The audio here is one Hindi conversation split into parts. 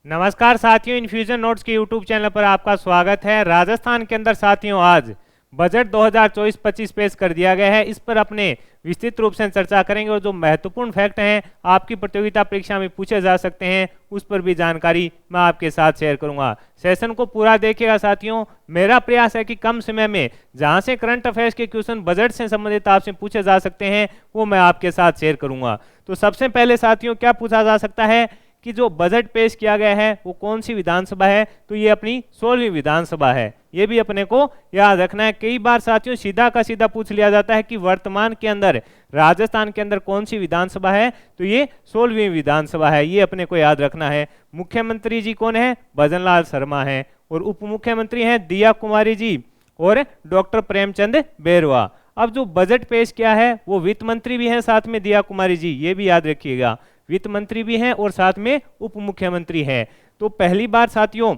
नमस्कार साथियों, इन्फ्यूजन नोट्स के यूट्यूब चैनल पर आपका स्वागत है। राजस्थान के अंदर साथियों आज बजट 2024-25 पेश कर दिया गया है। इस पर अपने विस्तृत रूप से चर्चा करेंगे और जो महत्वपूर्ण फैक्ट हैं आपकी प्रतियोगिता परीक्षा में पूछे जा सकते हैं उस पर भी जानकारी मैं आपके साथ शेयर करूंगा। सेशन को पूरा देखिएगा साथियों। मेरा प्रयास है कि कम समय में जहां से करंट अफेयर्स के क्वेश्चन बजट से संबंधित आपसे पूछे जा सकते हैं वो मैं आपके साथ शेयर करूंगा। तो सबसे पहले साथियों क्या पूछा जा सकता है कि जो बजट पेश किया गया है वो कौन सी विधानसभा है, तो ये अपनी 16वीं विधानसभा है। ये भी अपने को याद रखना है। कई बार साथियों सीधा का सीधा पूछ लिया जाता है कि वर्तमान के अंदर राजस्थान के अंदर कौन सी विधानसभा है, तो ये 16वीं विधानसभा है। ये अपने को याद रखना है। मुख्यमंत्री जी कौन है? भजन लाल शर्मा है। और उप मुख्यमंत्री हैं दिया कुमारी जी और डॉक्टर प्रेमचंद बैरवा। अब जो बजट पेश किया है वो वित्त मंत्री भी हैं साथ में दिया कुमारी जी, ये भी याद रखिएगा। वित्त मंत्री भी हैं और साथ में उप मुख्यमंत्री हैं। तो पहली बार साथियों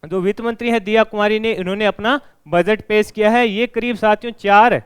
जो वित्त मंत्री है दिया कुमारी ने इन्होंने अपना बजट पेश किया है। ये करीब साथियों 4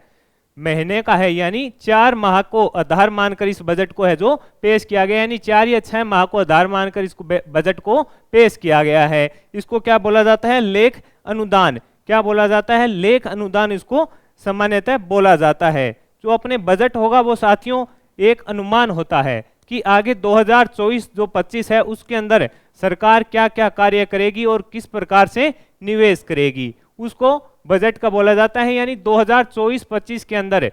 महीने का है, यानी 4 माह को आधार मानकर इस बजट को है जो पेश किया गया, यानी 4 या 6 माह को आधार मानकर इसको बजट को पेश किया गया है। इसको क्या बोला जाता है? लेख अनुदान। क्या बोला जाता है? लेख अनुदान इसको सामान्यतः बोला जाता है। जो अपने बजट होगा वो साथियों एक अनुमान होता है कि आगे 2024 जो 25 है उसके अंदर सरकार क्या क्या कार्य करेगी और किस प्रकार से निवेश करेगी, उसको बजट का बोला जाता है। यानी 2024-25 के अंदर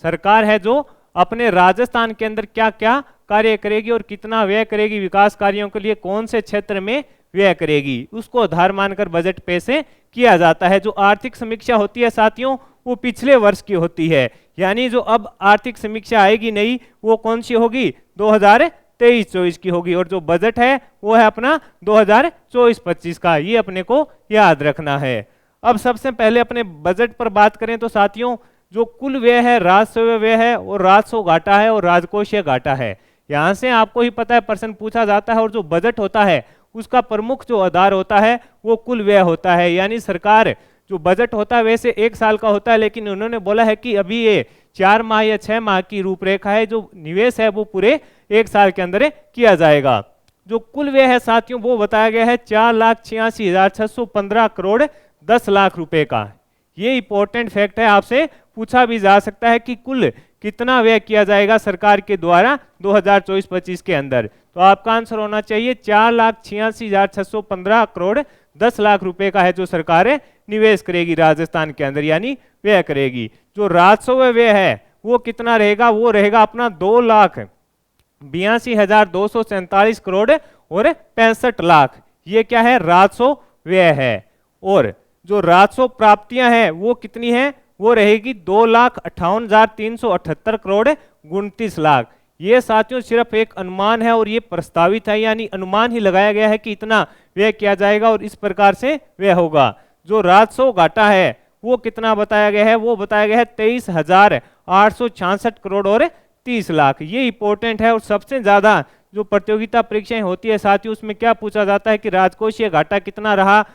सरकार है जो अपने राजस्थान के अंदर क्या क्या कार्य करेगी और कितना व्यय करेगी, विकास कार्यों के लिए कौन से क्षेत्र में व्यय करेगी, उसको आधार मानकर बजट पेश किया जाता है। जो आर्थिक समीक्षा होती है साथियों वो पिछले वर्ष की होती है, यानी जो अब आर्थिक समीक्षा आएगी नई वो कौन सी होगी? 2023-24 की होगी। और जो बजट है वो है अपना 2024-25 का। ये अपने को याद रखना है। अब सबसे पहले अपने बजट पर बात करें तो साथियों जो कुल व्यय है, राजस्व व्यय है और राजस्व घाटा है और राजकोषीय घाटा है। यहाँ से आपको ही पता है प्रश्न पूछा जाता है। और जो बजट होता है उसका प्रमुख जो आधार होता है वो कुल व्यय होता है। यानी सरकार जो बजट होता है वैसे 1 साल का होता है, लेकिन उन्होंने बोला है कि अभी ये 4 माह या 6 माह की रूपरेखा है, जो निवेश है वो पूरे 1 साल के अंदर किया जाएगा। जो कुल व्यय है साथियों वो बताया गया है 4,86,615 करोड़ 10 लाख रुपए का। ये इंपॉर्टेंट फैक्ट है, आपसे पूछा भी जा सकता है कि कुल कितना व्यय किया जाएगा सरकार के द्वारा 2024-25 के अंदर। तो आपका आंसर होना चाहिए 4,86,615 करोड़ 10 लाख रुपए का है जो सरकार निवेश करेगी राजस्थान के अंदर, यानी व्यय करेगी। जो राजस्व व्यय है वो कितना रहेगा? वो रहेगा अपना 2,82,247 करोड़ और 65 लाख। ये क्या है? राजस्व व्यय है। और जो राजस्व प्राप्तियां हैं वो कितनी है? वो रहेगी 2,58,378 करोड़ 29 लाख। ये साथियों सिर्फ एक अनुमान है और ये प्रस्तावित है, यानी अनुमान ही लगाया गया है कि इतना व्यय किया जाएगा और इस प्रकार से व्यय होगा। जो राजस्व घाटा है वो कितना बताया गया है? वो बताया गया है 23,866 करोड़ और 30 लाख। ये इंपॉर्टेंट है। और सबसे ज्यादा जो प्रतियोगिता परीक्षाएं होती है साथियों उसमें क्या पूछा जाता है कि राजकोषीय घाटा कितना रहा,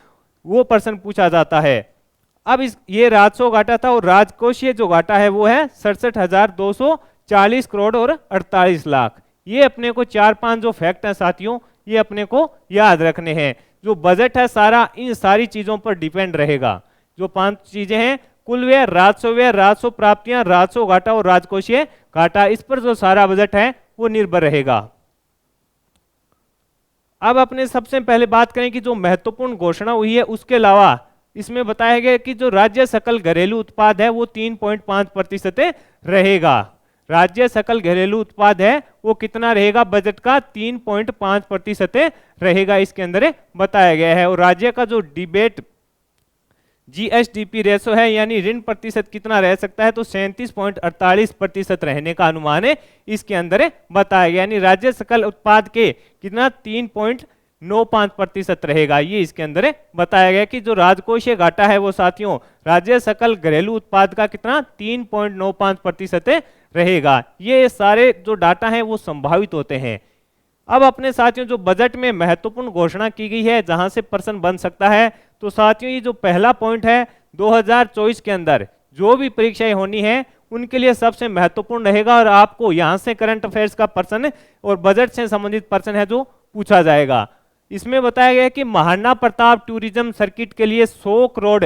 वो प्रश्न पूछा जाता है। अब ये राजस्व घाटा था और राजकोषीय जो घाटा है वो है 67,240 करोड़ और 48 लाख। ये अपने को 4-5 जो फैक्ट है साथियों ये अपने को याद रखने हैं। जो बजट है सारा इन सारी चीजों पर डिपेंड रहेगा। जो 5 चीजें हैं कुल व्यय, राजस्व प्राप्तियां, राजस्व घाटा और राजकोषीय घाटा, इस पर जो सारा बजट है वो निर्भर रहेगा। अब अपने सबसे पहले बात करें कि जो महत्वपूर्ण घोषणा हुई है उसके अलावा इसमें बताया गया कि जो राज्य सकल घरेलू उत्पाद है वो 3.5% रहेगा। राज्य सकल घरेलू उत्पाद है वो कितना रहेगा? बजट का 3.5% रहेगा, इसके अंदर बताया गया है। और राज्य का जो डिबेट जीएसडीपी रेशो है यानी ऋण प्रतिशत कितना रह सकता है? तो 37.48% रहने का अनुमान है इसके अंदर बताया गया। यानी राज्य सकल उत्पाद के कितना 3.95% रहेगा, ये इसके अंदर बताया गया कि जो राजकोषीय घाटा है वो साथियों राज्य सकल घरेलू उत्पाद का कितना 3.95% रहेगा। ये सारे जो डाटा हैं वो संभावित होते हैं। अब अपने साथियों जो बजट में महत्वपूर्ण घोषणा की गई है जहां से प्रश्न बन सकता है, तो साथियों ये जो पहला पॉइंट है 2024 के अंदर जो भी परीक्षाएं होनी है उनके लिए सबसे महत्वपूर्ण रहेगा और आपको यहां से करंट अफेयर्स का प्रश्न और बजट से संबंधित प्रश्न है जो पूछा जाएगा। इसमें बताया गया है कि महाराणा प्रताप टूरिज्म सर्किट के लिए 100 करोड़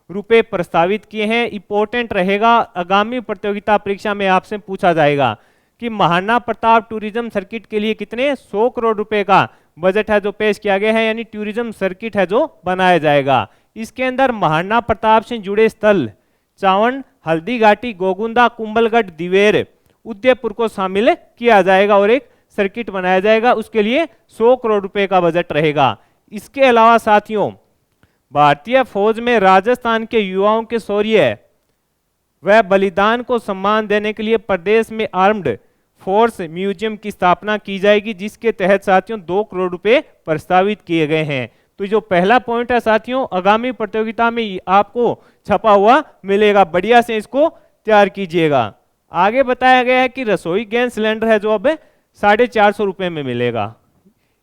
रुपए प्रस्तावित किए हैं। इंपॉर्टेंट रहेगा, आगामी प्रतियोगिता परीक्षा में आपसे पूछा जाएगा कि महाराणा प्रताप टूरिज्म सर्किट के लिए कितने 100 करोड़ रुपए का बजट है जो पेश किया गया है, यानी टूरिज्म सर्किट है जो बनाया जाएगा। इसके अंदर महाराणा प्रताप से जुड़े स्थल चावंड, हल्दी घाटी, गोगुंदा, कुंभलगढ़, दिवेर, उदयपुर को शामिल किया जाएगा और एक सर्किट बनाया जाएगा। उसके लिए 100 करोड़ रुपए का बजट रहेगा। इसके अलावा साथियों, भारतीय फौज में राजस्थान के युवाओं के शौर्य व बलिदान को सम्मान देने के लिए प्रदेश में आर्म्ड फोर्स म्यूजियम की स्थापना की जाएगी, जिसके तहत साथियों 2 करोड़ रुपए प्रस्तावित किए गए हैं। तो जो पहला पॉइंट है साथियों, आगामी प्रतियोगिता में आपको छपा हुआ मिलेगा, बढ़िया से इसको तैयार कीजिएगा। आगे बताया गया है कि रसोई गैस सिलेंडर है जो अब 450 रुपए में मिलेगा।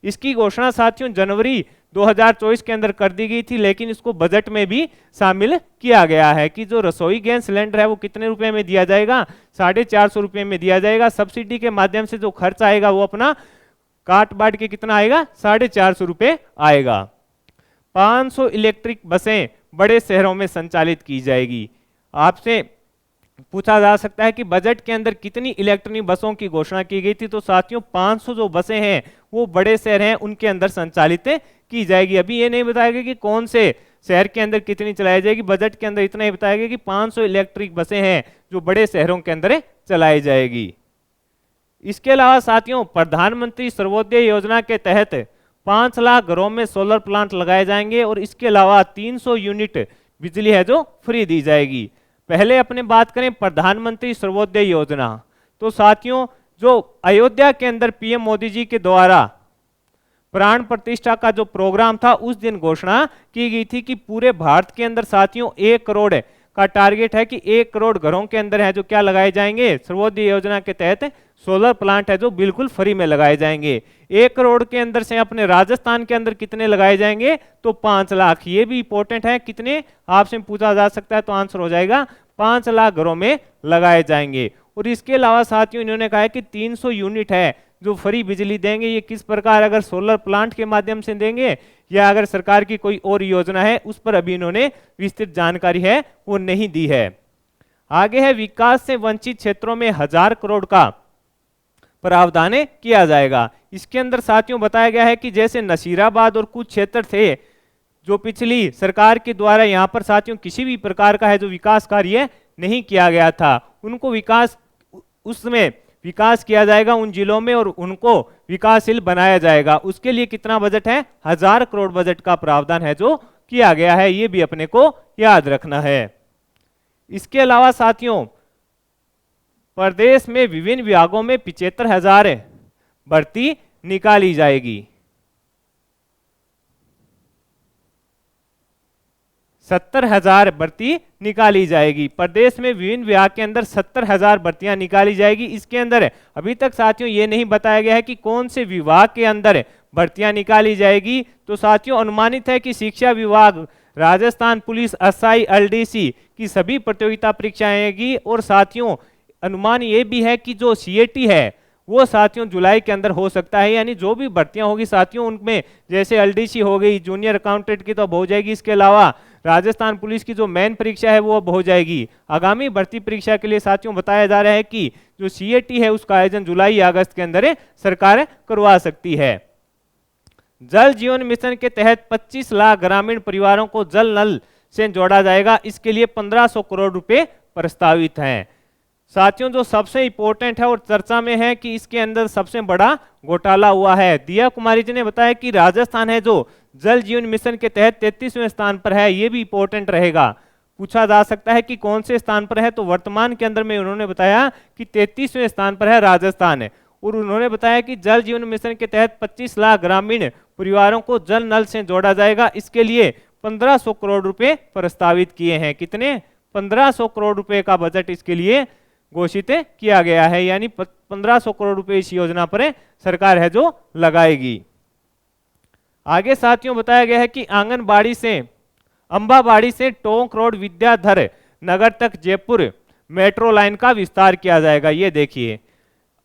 इसकी घोषणा साथियों जनवरी 2024 के अंदर कर दी गई थी, लेकिन इसको बजट में भी शामिल किया गया है कि जो रसोई गैस सिलेंडर है वो कितने रुपए में दिया जाएगा, 450 रुपए में दिया जाएगा। सब्सिडी के माध्यम से जो खर्च आएगा वो अपना काट बांट के कितना आएगा, 450 रुपए आएगा। 500 इलेक्ट्रिक बसें बड़े शहरों में संचालित की जाएगी। आपसे पूछा जा सकता है कि बजट के अंदर कितनी इलेक्ट्रॉनिक बसों की घोषणा की गई थी, तो साथियों 500 जो बसें हैं वो बड़े शहर हैं उनके अंदर संचालित की जाएगी। अभी ये नहीं बताया गया कि कौन से शहर के अंदर कितनी चलाई जाएगी, बजट के अंदर इतना ही बताया गया कि 500 इलेक्ट्रिक बसें हैं जो बड़े शहरों के अंदर चलाई जाएगी। इसके अलावा साथियों, प्रधानमंत्री सर्वोदय योजना के तहत 5 लाख घरों में सोलर प्लांट लगाए जाएंगे और इसके अलावा 300 यूनिट बिजली है जो फ्री दी जाएगी। पहले अपने बात करें प्रधानमंत्री सर्वोदय योजना, तो साथियों जो अयोध्या के अंदर पीएम मोदी जी के द्वारा प्राण प्रतिष्ठा का जो प्रोग्राम था, उस दिन घोषणा की गई थी कि पूरे भारत के अंदर साथियों 1 करोड़ का टारगेट है कि 1 करोड़ घरों के अंदर है जो क्या लगाए जाएंगे, सर्वोदय योजना के तहत सोलर प्लांट है जो बिल्कुल फ्री में लगाए जाएंगे। 1 करोड़ के अंदर से अपने राजस्थान के अंदर कितने लगाए जाएंगे, तो 5 लाख। ये भी इंपॉर्टेंट है, कितने आपसे पूछा जा सकता है, तो आंसर हो जाएगा 5 लाख घरों में लगाए जाएंगे। और इसके अलावा साथियों इन्होंने कहा है कि 300 यूनिट है जो फ्री बिजली देंगे। ये किस प्रकार, अगर सोलर प्लांट के माध्यम से देंगे या अगर सरकार की कोई और योजना है, उस पर अभी इन्होंने विस्तृत जानकारी है वो नहीं दी है। आगे है विकास से वंचित क्षेत्रों में 1000 करोड़ का प्रावधान किया जाएगा। इसके अंदर साथियों बताया गया है कि जैसे नसीराबाद और कुछ क्षेत्र थे जो पिछली सरकार के द्वारा यहाँ पर साथियों किसी भी प्रकार का है जो विकास कार्य नहीं किया गया था, उनको विकास उसमें विकास किया जाएगा उन जिलों में और उनको विकासशील बनाया जाएगा। उसके लिए कितना बजट है, 1000 करोड़ बजट का प्रावधान है जो किया गया है। ये भी अपने को याद रखना है। इसके अलावा साथियों प्रदेश में विभिन्न विभागों में 75,000 भर्ती निकाली जाएगी। 70,000 भर्ती निकाली जाएगी। प्रदेश में विभिन्न विभाग के अंदर 70,000 भर्तियां निकाली जाएगी। इसके अंदर अभी तक साथियों ये नहीं बताया गया है कि कौन से विभाग के अंदर भर्तियां निकाली जाएगी। तो साथियों अनुमानित है कि शिक्षा विभाग, राजस्थान पुलिस, एसआई, एलडीसी की सभी प्रतियोगिता परीक्षाएं आएगी। और साथियों अनुमान ये भी है कि जो सीएटी है वो साथियों जुलाई के अंदर हो सकता है, यानी जो भी भर्तियां होगी साथियों उनमें जैसे एलडीसी हो गई, जूनियर अकाउंटेंट की तो अब हो जाएगी। इसके अलावा राजस्थान पुलिस की जो मेन परीक्षा है वो अब हो जाएगी। आगामी भर्ती परीक्षा के लिए साथियों बताया जा रहा है कि जो सीएटी है उसका आयोजन जुलाई या अगस्त के अंदर सरकार करवा सकती है। जल जीवन मिशन के तहत 25 लाख ग्रामीण परिवारों को जल नल से जोड़ा जाएगा। इसके लिए 1500 करोड़ रुपए प्रस्तावित हैं। साथियों जो सबसे इंपॉर्टेंट है और चर्चा में है कि इसके अंदर सबसे बड़ा घोटाला हुआ है। दिया कुमारी जी ने बताया कि राजस्थान है जो जल जीवन मिशन के तहत 33वें स्थान पर है। ये भी इंपॉर्टेंट रहेगा, पूछा जा सकता है कि कौन से स्थान पर है। तो वर्तमान के अंदर में उन्होंने बताया कि 33वें स्थान पर है राजस्थान। और उन्होंने बताया कि जल जीवन मिशन के तहत 25 लाख ग्रामीण परिवारों को जल नल से जोड़ा जाएगा। इसके लिए 1500 करोड़ रुपए प्रस्तावित किए हैं। कितने, 1500 करोड़ रुपए का बजट इसके लिए घोषित किया गया है, यानी 1500 करोड़ रुपए इस योजना पर सरकार है जो लगाएगी। आगे साथियों बताया गया है कि आंगनबाड़ी से अंबाबाड़ी से टोंक रोड विद्याधर नगर तक जयपुर मेट्रो लाइन का विस्तार किया जाएगा। ये देखिए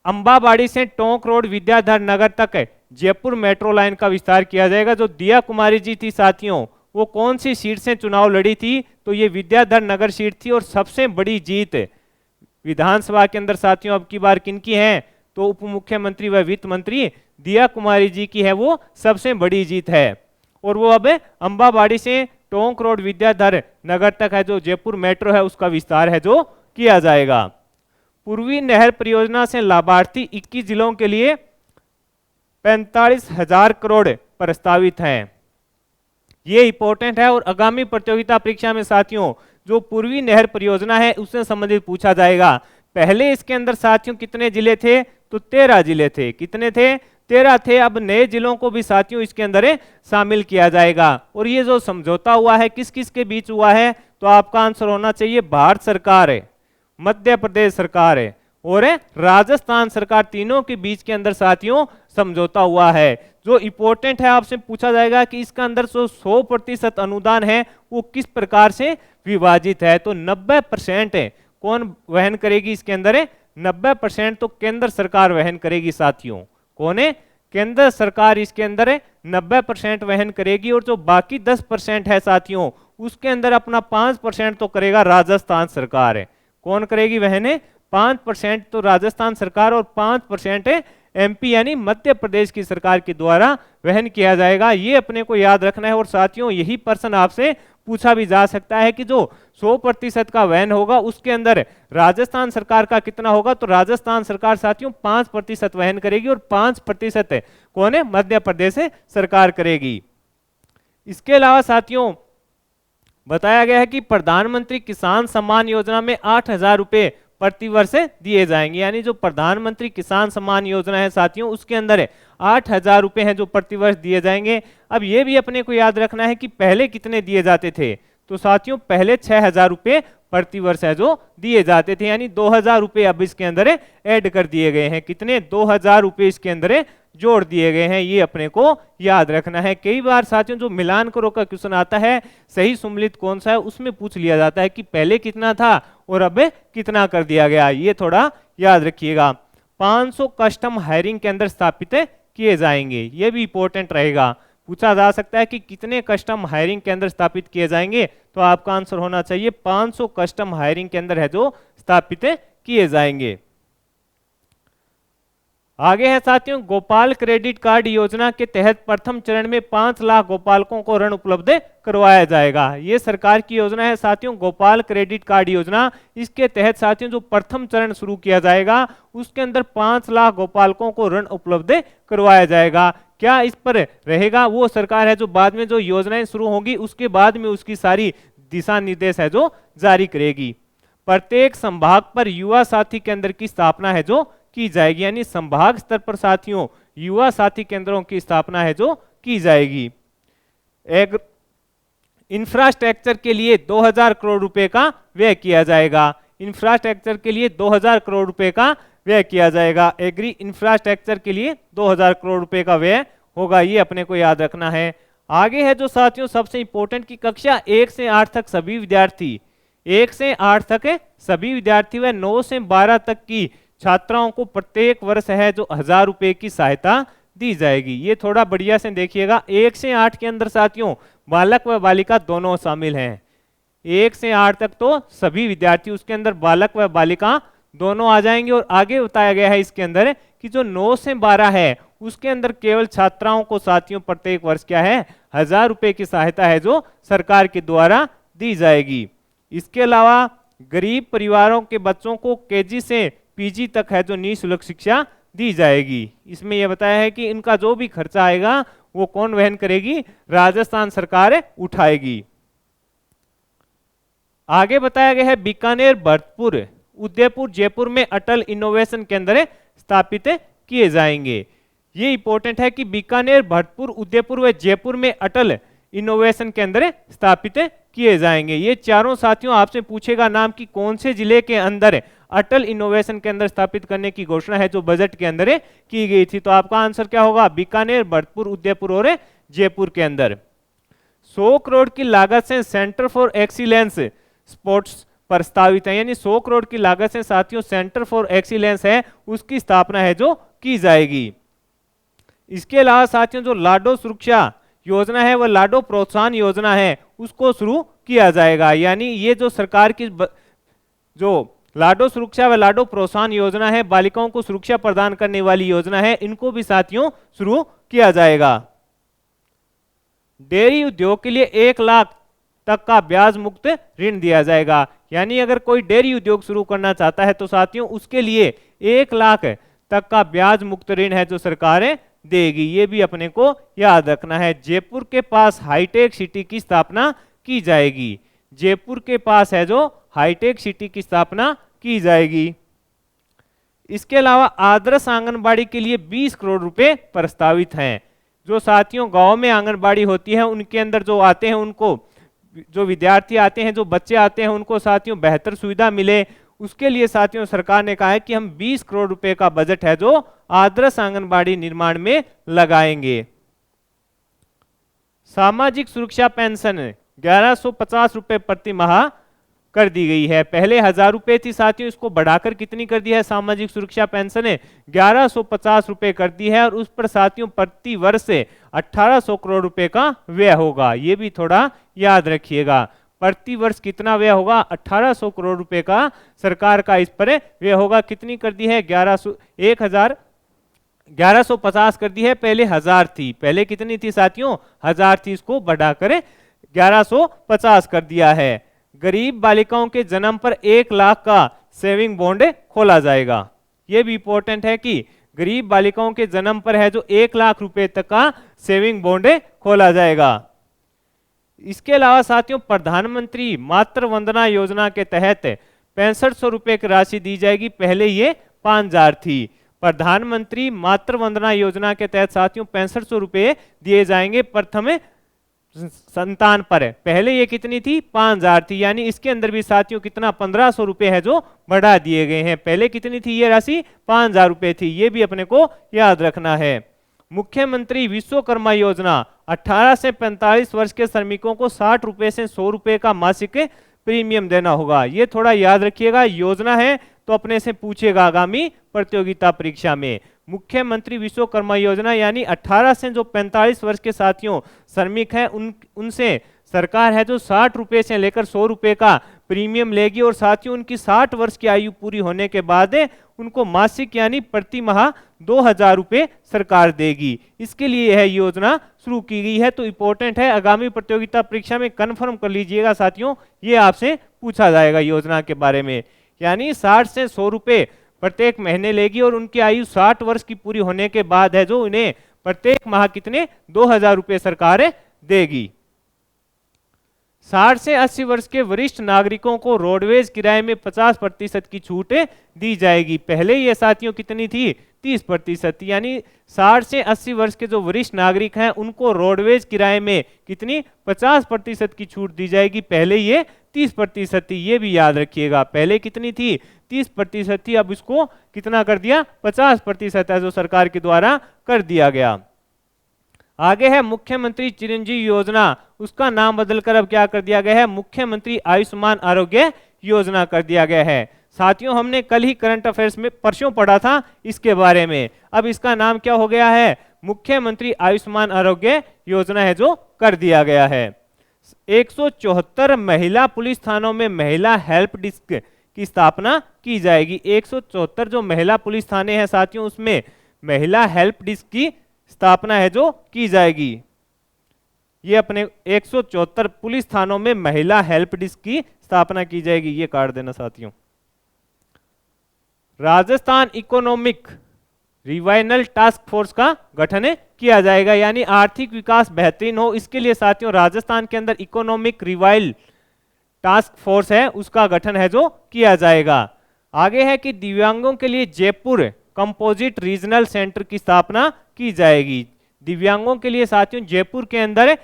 अंबाबाड़ी से टोंक रोड विद्याधर नगर तक जयपुर मेट्रो लाइन का विस्तार किया जाएगा। जो दिया कुमारी जी थी साथियों, वो कौन सी सीट से चुनाव लड़ी थी? तो ये विद्याधर नगर सीट थी और सबसे बड़ी जीत विधानसभा के अंदर साथियों अब की बार किनकी है? तो उप मुख्यमंत्री व वित्त मंत्री दिया कुमारी जी की है, वो सबसे बड़ी जीत है। और वो अब अंबाबाड़ी से टोंक रोड विद्याधर नगर तक है जो जयपुर मेट्रो है उसका विस्तार है जो किया जाएगा। पूर्वी नहर परियोजना से लाभार्थी 21 जिलों के लिए 45,000 करोड़ प्रस्तावित हैं। ये इंपॉर्टेंट है और आगामी प्रतियोगिता परीक्षा में साथियों जो पूर्वी नहर परियोजना है उससे संबंधित पूछा जाएगा। पहले इसके अंदर साथियों कितने जिले थे? तो 13 जिले थे। कितने थे? 13 थे। अब नए जिलों को भी साथियों इसके अंदर शामिल किया जाएगा। और ये जो समझौता हुआ है किस किस के बीच हुआ है? तो आपका आंसर होना चाहिए भारत सरकार है, मध्य प्रदेश सरकार है और राजस्थान सरकार, तीनों के बीच के अंदर साथियों समझौता हुआ है। जो इंपॉर्टेंट है आपसे पूछा जाएगा कि इसका अंदर जो 100% अनुदान है वो किस प्रकार से विभाजित है? तो 90% है कौन वहन करेगी इसके अंदर? 90% तो केंद्र सरकार वहन करेगी साथियों। कौन है? केंद्र सरकार इसके अंदर 90% वहन करेगी और जो बाकी 10% है साथियों उसके अंदर अपना 5% तो करेगा राजस्थान सरकार है। कौन करेगी वहन? 5% तो राजस्थान सरकार और 5% एमपी यानी मध्य प्रदेश की सरकार के द्वारा वहन किया जाएगा। ये अपने को याद रखना है। और साथियों यही प्रश्न आपसे पूछा भी जा सकता है कि जो 100% का वहन होगा उसके अंदर राजस्थान सरकार का कितना होगा? तो राजस्थान सरकार साथियों 5% वहन करेगी और 5% कौन है? मध्य प्रदेश सरकार करेगी। इसके अलावा साथियों बताया गया है कि प्रधानमंत्री किसान सम्मान योजना में 8,000 रुपए प्रतिवर्ष दिए जाएंगे। यानी जो प्रधानमंत्री किसान सम्मान योजना है साथियों उसके अंदर 8,000 रुपए हैं जो प्रतिवर्ष दिए जाएंगे। अब ये भी अपने को याद रखना है कि पहले कितने दिए जाते थे? तो साथियों पहले 6,000 रुपए प्रतिवर्ष है जो दिए जाते थे, यानी 2,000 रुपए अब इसके अंदर ऐड कर दिए गए हैं। कितने? 2,000 रुपए इसके अंदर जोड़ दिए गए हैं। ये अपने को याद रखना है। कई बार साथियों जो मिलान करो का क्वेश्चन आता है, सही सम्मिलित कौन सा है, उसमें पूछ लिया जाता है कि पहले कितना था और अब कितना कर दिया गया। ये थोड़ा याद रखिएगा। 500 कस्टम हायरिंग के अंदर स्थापित किए जाएंगे। ये भी इंपॉर्टेंट रहेगा। पूछा जा सकता है कि कितने कस्टम हायरिंग के अंदर स्थापित किए जाएंगे? तो आपका आंसर होना चाहिए 500 कस्टम हायरिंग के अंदर है जो स्थापित किए जाएंगे। आगे है साथियों गोपाल क्रेडिट कार्ड योजना के तहत प्रथम चरण में 5 लाख गोपालकों को ऋण उपलब्ध करवाया जाएगा। ये सरकार की योजना है साथियों गोपाल क्रेडिट कार्ड योजना। इसके तहत साथियों जो प्रथम चरण शुरू किया जाएगा उसके अंदर 5 लाख गोपालकों को ऋण उपलब्ध करवाया जाएगा। क्या इस पर रहेगा वो सरकार है जो बाद में जो योजनाएं शुरू होंगी उसके बाद में उसकी सारी दिशा निर्देश है जो जारी करेगी। प्रत्येक संभाग पर युवा साथी केंद्र की स्थापना है जो की जाएगी। यानी संभाग स्तर पर साथियों युवा साथी केंद्रों की स्थापना है जो की जाएगी। इंफ्रास्ट्रक्चर के लिए 2,000 करोड़ रुपए का व्यय किया जाएगा। इंफ्रास्ट्रक्चर के लिए 2,000 करोड़ रुपए का व्यय किया जाएगा। एग्री इंफ्रास्ट्रक्चर के लिए 2,000 करोड़ रुपए का व्यय होगा। ये अपने को याद रखना है। आगे है जो साथियों सबसे इंपॉर्टेंट की कक्षा 1 से 8 तक सभी विद्यार्थी 1 से 8 तक सभी विद्यार्थी व 9 से 12 तक की छात्राओं को प्रत्येक वर्ष है जो 1,000 रुपए की सहायता दी जाएगी। ये थोड़ा बढ़िया से देखिएगा। 1 से 8 के अंदर साथियों बालक व बालिका दोनों शामिल हैं। 1 से 8 तक तो सभी विद्यार्थी, उसके अंदर बालक व बालिका दोनों आ जाएंगे। और आगे बताया गया है इसके अंदर कि जो 9 से 12 है उसके अंदर केवल छात्राओं को साथियों प्रत्येक वर्ष क्या है 1,000 रुपए की सहायता है जो सरकार के द्वारा दी जाएगी। इसके अलावा गरीब परिवारों के बच्चों को केजी से पीजी तक है जो निःशुल्क शिक्षा दी जाएगी। इसमें यह बताया है कि इनका जो भी खर्चा आएगा वो कौन वहन करेगी? राजस्थान सरकार उठाएगी। आगे बताया गया है बीकानेर, भरतपुर, उदयपुर, जयपुर में अटल इनोवेशन केंद्र स्थापित किए जाएंगे। ये इंपॉर्टेंट है कि बीकानेर, भरतपुर, उदयपुर व जयपुर में अटल इनोवेशन केंद्र स्थापित किए जाएंगे। ये चारों साथियों आपसे पूछेगा नाम कि कौन से जिले के अंदर अटल इनोवेशन केंद्र स्थापित करने की घोषणा है जो बजट के अंदर की गई थी। तो आपका आंसर क्या होगा? बीकानेर, भरतपुर, उदयपुर और जयपुर के अंदर। 100 करोड़ की लागत से सेंटर फॉर एक्सीलेंस स्पोर्ट्स प्रस्तावित है। यानी 100 करोड़ की लागत से साथियों सेंटर फॉर एक्सीलेंस है उसकी स्थापना है जो की जाएगी। इसके अलावा साथियों जो लाडो सुरक्षा योजना है, वह लाडो प्रोत्साहन योजना है, उसको शुरू किया जाएगा। यानी ये जो सरकार की जो लाडो सुरक्षा व लाडो प्रोत्साहन योजना है, बालिकाओं को सुरक्षा प्रदान करने वाली योजना है, इनको भी साथियों शुरू किया जाएगा। डेयरी उद्योग के लिए 1 लाख तक का ब्याज मुक्त ऋण दिया जाएगा। यानी अगर कोई डेयरी उद्योग शुरू करना चाहता है तो साथियों उसके लिए 1 लाख तक का ब्याज मुक्त ऋण है जो सरकारें देगी। ये भी अपने को याद रखना है। जयपुर के पास हाईटेक सिटी की स्थापना की जाएगी। जयपुर के पास है जो हाईटेक सिटी की स्थापना की जाएगी। इसके अलावा आदर्श आंगनबाड़ी के लिए 20 करोड़ रुपए प्रस्तावित हैं। जो साथियों गांव में आंगनबाड़ी होती है, उनके अंदर जो आते हैं, उनको जो विद्यार्थी आते हैं, जो बच्चे आते हैं, उनको साथियों बेहतर सुविधा मिले, उसके लिए साथियों सरकार ने कहा है कि हम 20 करोड़ रुपए का बजट है जो आदर्श आंगनबाड़ी निर्माण में लगाएंगे। सामाजिक सुरक्षा पेंशन 1150 रुपए प्रति माह कर दी गई है। पहले 1000 रुपए थी साथियों, इसको बढ़ाकर कितनी कर दी है सामाजिक सुरक्षा पेंशन 1150 रुपए कर दी है। और उस पर साथियों प्रति वर्ष 1800 करोड़ रुपए का व्यय होगा। ये भी थोड़ा याद रखिएगा, प्रति वर्ष कितना व्यय होगा, 1800 करोड़ रुपए का सरकार का इस पर व्यय होगा। कितनी कर दी है, 1150 कर दी है। पहले 1000 थी, पहले कितनी थी साथियों, 1000 थी, इसको बढ़ाकर 1150 कर दिया है। गरीब बालिकाओं के जन्म पर 1 लाख का सेविंग बॉन्ड खोला जाएगा। यह भी इंपॉर्टेंट है कि गरीब बालिकाओं के जन्म पर है जो 1 लाख रुपए तक का सेविंग बॉन्ड खोला जाएगा। इसके अलावा साथियों प्रधानमंत्री मातृ वंदना योजना के तहत 6500 रुपए की राशि दी जाएगी। पहले ये 5000 थी। प्रधानमंत्री मातृ वंदना योजना के तहत साथियों 6500 रुपए दिए जाएंगे प्रथम संतान पर। पहले ये कितनी थी, 5000 थी। यानी इसके अंदर भी साथियों कितना 1500 रुपए है जो बढ़ा दिए गए हैं। पहले कितनी थी ये राशि, 5000 रुपए थी। ये भी अपने को याद रखना है। मुख्यमंत्री विश्वकर्मा योजना 18 से 45 वर्ष के श्रमिकों को 60 रुपए से 100 रुपए का मासिक प्रीमियम देना होगा। ये थोड़ा याद रखिएगा, योजना है तो अपने से पूछेगा आगामी प्रतियोगिता परीक्षा में। मुख्यमंत्री विश्वकर्मा योजना यानी 18 से जो 45 वर्ष के साथियों श्रमिक हैं उनसे सरकार है जो 60 रुपए से लेकर 100 रुपए का प्रीमियम लेगी। और साथियों उनकी 60 वर्ष की आयु पूरी होने के बाद उनको मासिक यानी प्रति माह 2000 रुपए सरकार देगी। इसके लिए यह योजना शुरू की गई है। तो इंपॉर्टेंट है, आगामी प्रतियोगिता परीक्षा में कंफर्म कर लीजिएगा साथियों, ये आपसे पूछा जाएगा योजना के बारे में। यानी 60 से 100 रुपए प्रत्येक महीने लेगी और उनकी आयु 60 वर्ष की पूरी होने के बाद है जो उन्हें प्रत्येक माह कितने 2000 रुपए सरकार देगी। 60 से 80 वर्ष के वरिष्ठ नागरिकों को रोडवेज किराए में 50% की छूट दी जाएगी। पहले ये साथियों कितनी थी, 30%। यानी 60 से 80 वर्ष के जो वरिष्ठ नागरिक हैं उनको रोडवेज किराए में कितनी 50% की छूट दी जाएगी। पहले ये 30% थी। ये भी याद रखिएगा, पहले कितनी थी, 30% थी। अब इसको कितना कर दिया, 50% है जो सरकार के द्वारा कर दिया गया। आगे है मुख्यमंत्री चिरंजीवी योजना, उसका नाम बदलकर अब क्या कर दिया गया है, मुख्यमंत्री आयुष्मान आरोग्य योजना कर दिया गया है। साथियों हमने कल ही करंट अफेयर्स में परसों पढ़ा था इसके बारे में। अब इसका नाम क्या हो गया है, मुख्यमंत्री आयुष्मान आरोग्य योजना है जो कर दिया गया है। 174 महिला पुलिस थानों में महिला हेल्प डेस्क की स्थापना की जाएगी। 174 जो महिला पुलिस थाने हैं साथियों उसमें महिला हेल्प डेस्क की स्थापना है जो की जाएगी। ये अपने 174 पुलिस थानों में महिला हेल्प डेस्क की स्थापना की जाएगी। ये काट देना साथियों। Rajasthan economic revival task force का गठन किया जाएगा। यानी आर्थिक विकास बेहतरीन हो, इसके लिए साथियों राजस्थान के अंदर इकोनॉमिक रिवाइवल टास्क फोर्स है उसका गठन है जो किया जाएगा। आगे है कि दिव्यांगों के लिए जयपुर कंपोजिट रीजनल सेंटर की स्थापना की जाएगी। दिव्यांगों के लिए साथियों जयपुर के अंदर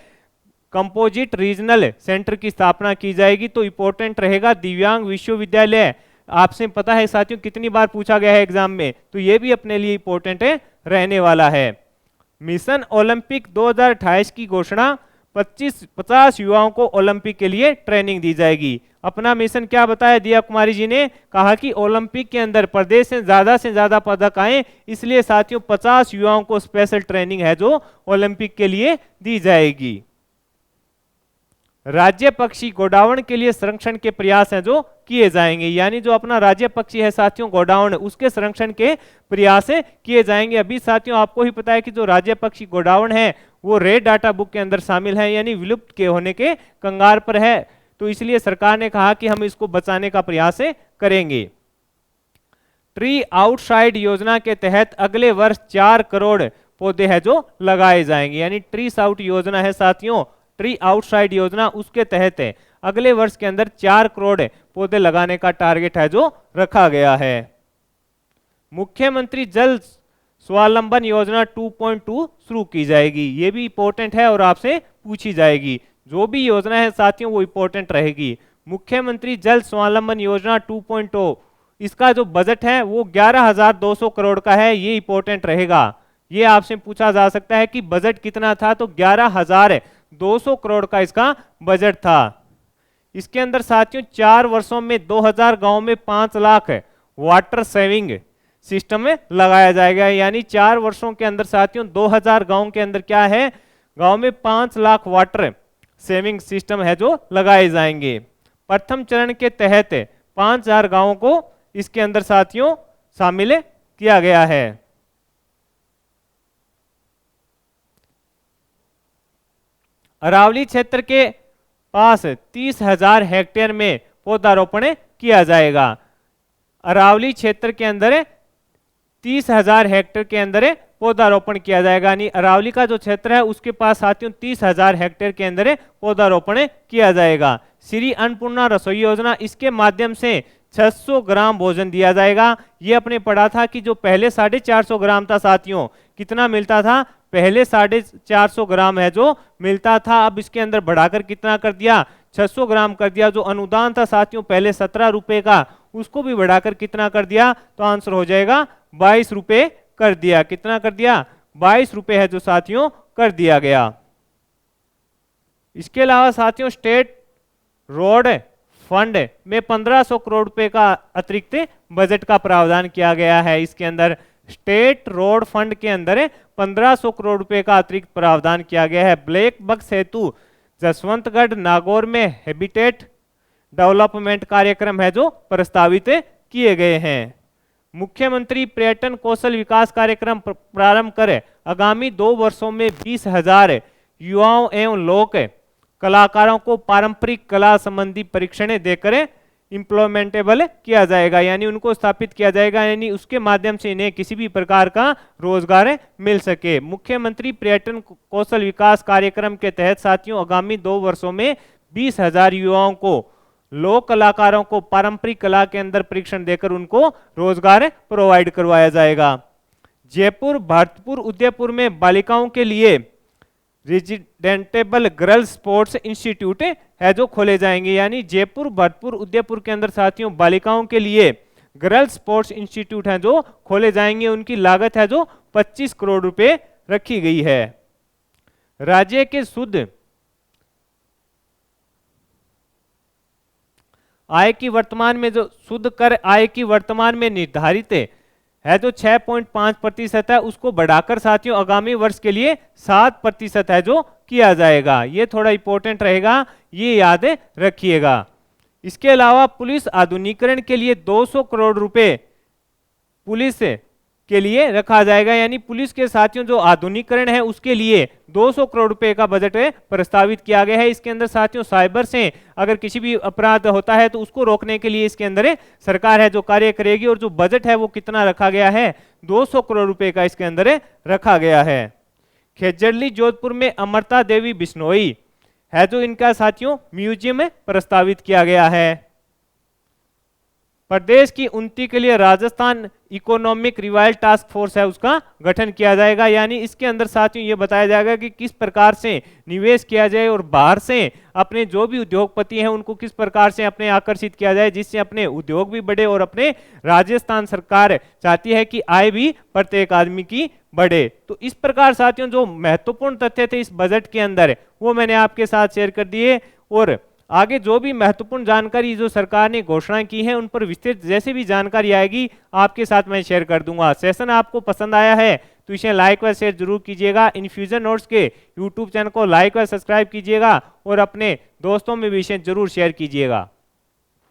कंपोजिट रीजनल सेंटर की स्थापना की जाएगी। तो इंपॉर्टेंट रहेगा दिव्यांग विश्वविद्यालय, आपसे पता है साथियों कितनी बार पूछा गया है एग्जाम में, तो ये भी अपने लिए इंपॉर्टेंट है रहने वाला है। मिशन ओलंपिक 2028 की घोषणा, 50 युवाओं को ओलंपिक के लिए ट्रेनिंग दी जाएगी। अपना मिशन क्या बताया दिया कुमारी जी ने, कहा कि ओलंपिक के अंदर प्रदेश से ज्यादा पदक आए, इसलिए साथियों 50 युवाओं को स्पेशल ट्रेनिंग है जो ओलंपिक के लिए दी जाएगी। राज्य पक्षी गोडावण के लिए संरक्षण के प्रयास हैं जो किए जाएंगे, यानी जो अपना राज्य पक्षी है साथियों गोडावण, उसके संरक्षण के प्रयास किए जाएंगे। अभी साथियों आपको ही पता है कि जो राज्य पक्षी गोडावण है वो रेड डाटा बुक के अंदर शामिल है, यानी विलुप्त के होने के कंगार पर है, तो इसलिए सरकार ने कहा कि हम इसको बचाने का प्रयास करेंगे। ट्री आउटसाइड योजना के तहत अगले वर्ष 4 करोड़ पौधे हैं जो लगाए जाएंगे, यानी ट्री आउट योजना है साथियों, ट्री आउटसाइड योजना, उसके तहत है अगले वर्ष के अंदर 4 करोड़ पौधे लगाने का टारगेट है जो रखा गया है। मुख्यमंत्री जल स्वावलंबन योजना 2.2 शुरू की जाएगी, ये भी इंपॉर्टेंट है और आपसे पूछी जाएगी। जो भी योजना है साथियों वो इंपॉर्टेंट रहेगी। मुख्यमंत्री जल स्वावलंबन योजना 2.0, इसका जो बजट है वो 11,200 करोड़ का है, ये इंपॉर्टेंट रहेगा। ये आपसे पूछा जा सकता है कि बजट कितना था, तो 11,200 करोड़ का इसका बजट था। इसके अंदर साथियों 4 वर्षों में 2000 गांव में 5 लाख वाटर सेविंग सिस्टम में लगाया जाएगा, यानी 4 वर्षों के अंदर साथियों 2000 गांव के अंदर क्या है, गांव में 5 लाख वाटर सेविंग सिस्टम है जो लगाए जाएंगे। प्रथम चरण के तहत 5000 गांवों को इसके अंदर साथियों शामिल किया गया है। अरावली क्षेत्र के पास 30,000 हेक्टेयर में पौधारोपण किया जाएगा। अरावली क्षेत्र के अंदर 30,000 हेक्टेयर के अंदर पौधारोपण किया जाएगा, यानी अरावली का जो क्षेत्र है उसके पास साथियों 30,000 हेक्टेयर के अंदर पौधारोपण किया जाएगा। श्री अन्नपूर्णा रसोई योजना, इसके माध्यम से 600 ग्राम भोजन दिया जाएगा। ये अपने पढ़ा था कि जो पहले 450 ग्राम था साथियों, कितना मिलता था, पहले 450 ग्राम है जो मिलता था, अब इसके अंदर बढ़ाकर कितना कर दिया, 600 ग्राम कर दिया। जो अनुदान था साथियों पहले 17 रुपए का, उसको भी बढ़ाकर कितना कर दिया, तो आंसर हो जाएगा 22 रुपए कर दिया। कितना कर दिया, 22 रुपए है जो साथियों कर दिया गया। इसके अलावा साथियों स्टेट रोड फंड में 1500 करोड़ रुपए का अतिरिक्त बजट का प्रावधान किया गया है। इसके अंदर स्टेट रोड फंड के अंदर 1500 करोड़ रुपए का अतिरिक्त प्रावधान किया गया है। ब्लैक बक सेतु जसवंतगढ़ नागौर में हैबिटेट डेवलपमेंट कार्यक्रम है जो प्रस्तावित किए गए हैं। मुख्यमंत्री पर्यटन कौशल विकास कार्यक्रम प्रारंभ कर आगामी 2 वर्षों में 20,000 युवाओं एवं लोक कलाकारों को पारंपरिक कला संबंधी परीक्षण देकर इम्प्लीमेंटेबल किया जाएगा, यानी उनको स्थापित किया जाएगा, यानी उसके माध्यम से इन्हें किसी भी प्रकार का रोजगार मिल सके। मुख्यमंत्री पर्यटन कौशल विकास कार्यक्रम के तहत साथियों आगामी 2 वर्षों में 20,000 युवाओं को, लोक कलाकारों को पारंपरिक कला के अंदर परीक्षण देकर उनको रोजगार प्रोवाइड करवाया जाएगा। जयपुर, भरतपुर, उदयपुर में बालिकाओं के लिए रेजिडेंटेबल गर्ल्स स्पोर्ट्स इंस्टीट्यूट है जो खोले जाएंगे, यानी जयपुर, भरतपुर, उदयपुर के अंदर साथियों बालिकाओं के लिए गर्ल्स स्पोर्ट्स इंस्टीट्यूट हैं जो खोले जाएंगे। उनकी लागत है जो 25 करोड़ रुपए रखी गई है। राज्य के शुद्ध आय की वर्तमान में, जो शुद्ध कर आय की वर्तमान में निर्धारित है जो 6.5% है, उसको बढ़ाकर साथियों आगामी वर्ष के लिए 7% है जो किया जाएगा। ये थोड़ा इंपॉर्टेंट रहेगा, ये याद रखिएगा। इसके अलावा पुलिस आधुनिकीकरण के लिए 200 करोड़ रुपए पुलिस के लिए रखा जाएगा, यानी पुलिस के साथियों जो आधुनिकीकरण है उसके लिए 200 करोड़ रुपए का बजट प्रस्तावित किया गया है। इसके अंदर साथियों साइबर से अगर किसी भी अपराध होता है तो उसको रोकने के लिए इसके अंदर सरकार है जो कार्य करेगी, और जो बजट है वो कितना रखा गया है, 200 करोड़ रुपए का इसके अंदर रखा गया है। खेजड़ली जोधपुर में अमृता देवी बिश्नोई है जो इनका साथियों म्यूजियम में प्रस्तावित किया गया है। प्रदेश की उन्नति के लिए Rajasthan economic revival task force है उसका गठन किया जाएगा, यानी इसके अंदर साथियों ये बताया जाएगा कि किस प्रकार से निवेश किया जाए और बाहर से अपने जो भी उद्योगपति हैं उनको किस प्रकार से अपने आकर्षित किया जाए, जिससे अपने उद्योग भी बढ़े और अपने राजस्थान सरकार चाहती है कि आय भी प्रत्येक आदमी की बढ़े। तो इस प्रकार साथियों जो महत्वपूर्ण तथ्य थे इस बजट के अंदर वो मैंने आपके साथ शेयर कर दिए, और आगे जो भी महत्वपूर्ण जानकारी जो सरकार ने घोषणा की है उन पर विस्तृत जैसे भी जानकारी आएगी आपके साथ मैं शेयर कर दूंगा। सेशन आपको पसंद आया है तो इसे लाइक व शेयर जरूर कीजिएगा। इन्फ्यूजन नोट्स के यूट्यूब चैनल को लाइक व सब्सक्राइब कीजिएगा और अपने दोस्तों में भी इसे जरूर शेयर कीजिएगा।